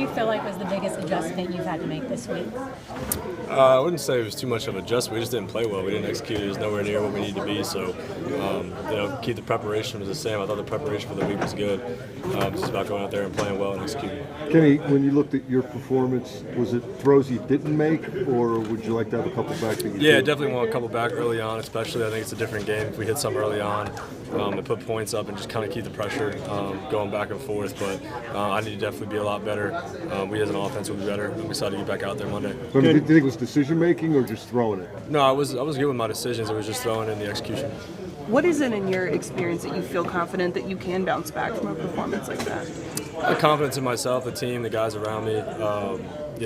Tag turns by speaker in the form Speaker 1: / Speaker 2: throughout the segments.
Speaker 1: you feel like was the biggest adjustment you've had to make this week?
Speaker 2: I wouldn't say it was too much of an adjustment. We just didn't play well. We didn't execute. It was nowhere near what we needed to be. So, keep the preparation was the same. I thought the preparation for the week was good. It's just about going out there and playing well and executing.
Speaker 3: Kenny, when you looked at your performance, was it throws you didn't make, or would you like to have a couple back that you did?
Speaker 2: Definitely want a couple back early on, especially. I think it's a different game if we hit some early on and put points up and just kind of keep the pressure going back and forth. But I need to definitely be a lot better. We as an offense will be better. I'm excited to get back out there Monday.
Speaker 3: But do you think it was decision making or just throwing it?
Speaker 2: No, I was good with my decisions. It was just throwing in the execution.
Speaker 4: What is it in your experience that you feel confident that you can bounce back from a performance like that?
Speaker 2: I have confidence in myself, the team, the guys around me.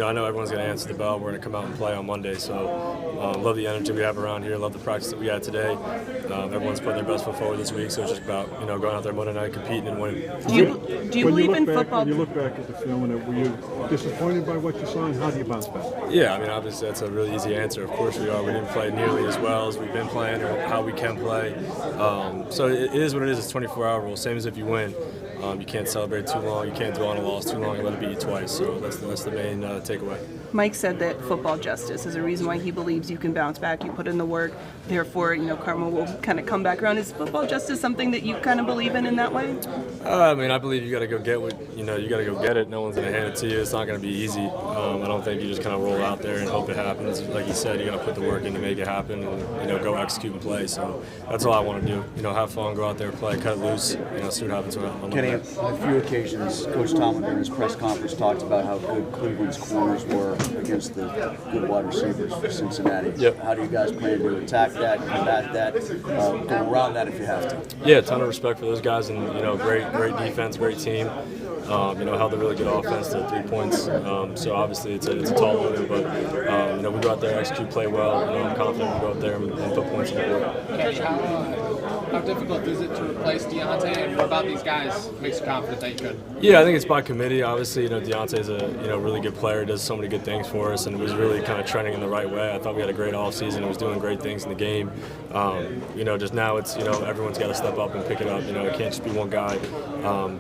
Speaker 2: I know everyone's going to answer the bell. We're going to come out and play on Monday. So love the energy we have around here. Love the practice that we had today. Everyone's putting their best foot forward this week. So it's just about going out there Monday night, competing and winning.
Speaker 4: Do you believe in football?
Speaker 5: When you look back at the film, were you disappointed by what you saw, and how do you bounce back?
Speaker 2: Yeah, obviously that's a really easy answer. Of course we are. We didn't play nearly as well as we've been playing or how we can play. So it is what it is. It's 24-hour rule. Same as if you win. You can't celebrate too long. You can't dwell on a loss too long and let it beat you twice. So that's the main takeaway.
Speaker 4: Mike said that football justice is a reason why he believes you can bounce back. You put in the work, therefore, karma will kind of come back around. Is football justice something that you kind of believe in that way?
Speaker 2: I believe you got to go get what you got to go get it. No one's going to hand it to you. It's not going to be easy. I don't think you just kind of roll out there and hope it happens. Like you said, you got to put the work in to make it happen and go execute and play. So that's all I want to do. Have fun, go out there, play, cut it loose. See what happens on
Speaker 6: Kenny, on a few occasions, Coach Tomlin during his press conference talked about how good Cleveland's corners were against the good wide receivers for Cincinnati.
Speaker 2: Yep.
Speaker 6: How do you guys plan to attack that, combat that, go around that if you have to?
Speaker 2: Yeah, a ton of respect for those guys, and great defense, great team. Held a really good offense to 3 points. So obviously it's a tall order, but we go out there, execute, play well. I'm confident we go out there and put points on the board.
Speaker 7: How difficult is it to replace Deontay, and what about these guys makes you confident that you could?
Speaker 2: Yeah, I think it's by committee. Obviously, Deontay's a really good player, does so many good things for us, and it was really kind of trending in the right way. I thought we had a great offseason. It was doing great things in the game. Just now it's everyone's got to step up and pick it up. It can't just be one guy.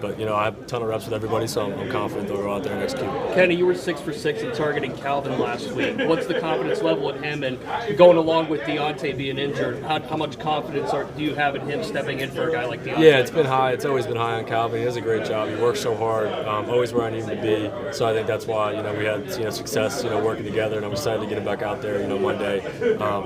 Speaker 2: But I have a ton of reps with everybody, so I'm confident they'll go out there and execute.
Speaker 8: Kenny, you were 6 for 6 in targeting Calvin last week. What's the confidence level with him, and going along with Deontay being injured? How much confidence do you have in him stepping in for a guy like Deontay?
Speaker 2: Yeah, it's been high. It's always been high on Calvin. He does a great job. He works so hard, always where I need him to be. So I think that's why we had success working together, and I'm excited to get him back out there Monday,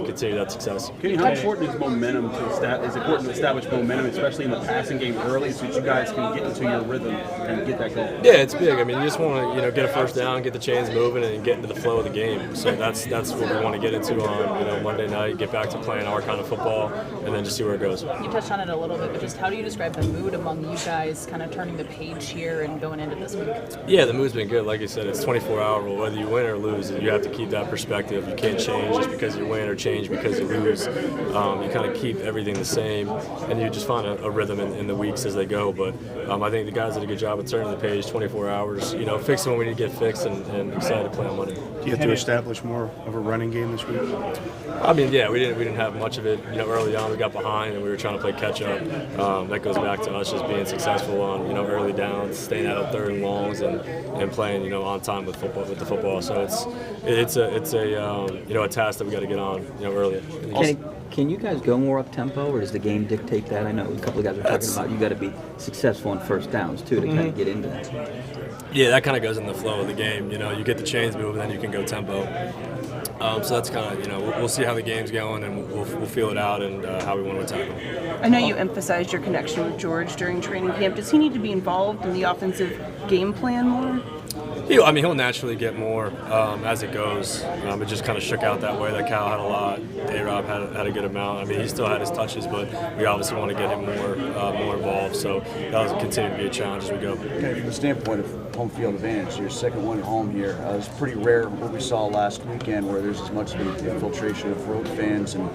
Speaker 2: continue that success.
Speaker 9: Kenny, how important is momentum is important to establish momentum, especially in the passing game early, so that you guys can get into your rhythm and get that goal?
Speaker 2: Yeah, it's big. You just want to get a first down, get the chains moving, and get into the flow of the game. So that's what we want to get into on Monday night. Get back to playing our kind of football, and then just see where it goes.
Speaker 10: You touched on it a little bit, but just how do you describe the mood among you guys, kind of turning the page here and going into this week? Yeah,
Speaker 2: the mood's been good. Like I said, it's 24-hour rule. Whether you win or lose, you have to keep that perspective. You can't change just because you win or change because you lose. You kind of keep everything the same, and you just find a rhythm in the weeks as they go. But I think the guys did a good job of turning the page, 24 hours, fixing what we need to get fixed, and excited to play on Monday.
Speaker 11: Do you have to establish more of a running game this week?
Speaker 2: We didn't have much of it. Early on we got behind and we were trying to play catch up. That goes back to us just being successful on early downs, staying out of third and longs, and playing on time with the football. So it's a task that we got to get on early.
Speaker 12: Can you guys go more up tempo, or does the game dictate that? I know a couple of guys are talking about you got to be successful on first downs too to kind of get into that.
Speaker 2: Yeah, that kind of goes in the flow of the game. You get the chains moving, then you can go tempo. So that's kind of, we'll see how the game's going, and we'll feel it out and how we want to attack them.
Speaker 4: I know you emphasized your connection with George during training camp. Does he need to be involved in the offensive game plan more?
Speaker 2: He'll naturally get more as it goes. It just kind of shook out that way. That Cal had a lot. A-Rob had a good amount. He still had his touches, but we obviously want to get him more involved. So that'll continue to be a challenge as we go.
Speaker 6: Okay, from the standpoint of home field advantage, your second one at home here, it's pretty rare what we saw last weekend where there's as much infiltration of road fans. And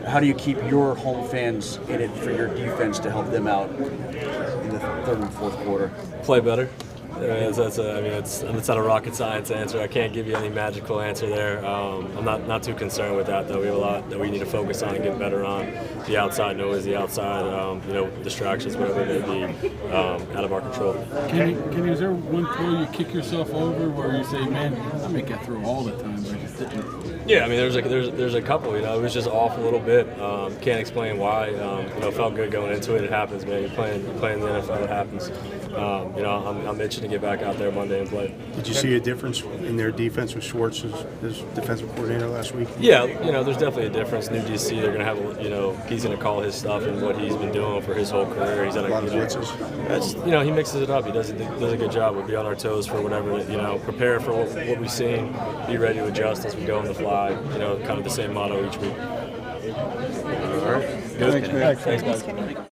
Speaker 6: how do you keep your home fans in it for your defense to help them out in the third and fourth quarter?
Speaker 2: Play better. It's not a rocket science answer. I can't give you any magical answer there. I'm not too concerned with that, though. We have a lot that we need to focus on and get better on. The outside noise, the outside, distractions, whatever they be, out of our control.
Speaker 5: Kenny, is there one throw you kick yourself over where you say, man, I make that throw all the time, but I just didn't?
Speaker 2: Yeah, I mean, there's a couple. It was just off a little bit. Can't explain why. Felt good going into it. It happens, man. You're playing the NFL. It happens. I'm itching to get back out there Monday and play.
Speaker 11: Did you see a difference in their defense with Schwartz as defensive coordinator last week?
Speaker 2: Yeah, there's definitely a difference. New DC, they're going to have, he's going to call his stuff and what he's been doing for his whole career. He's done
Speaker 11: a lot of blitzes.
Speaker 2: He mixes it up. He does a good job. We'll be on our toes for whatever, prepare for what we've seen, be ready to adjust as we go on the fly. Kind of the same motto each week.
Speaker 3: All right.
Speaker 2: Good.
Speaker 3: Thanks, man.
Speaker 2: Thanks, guys.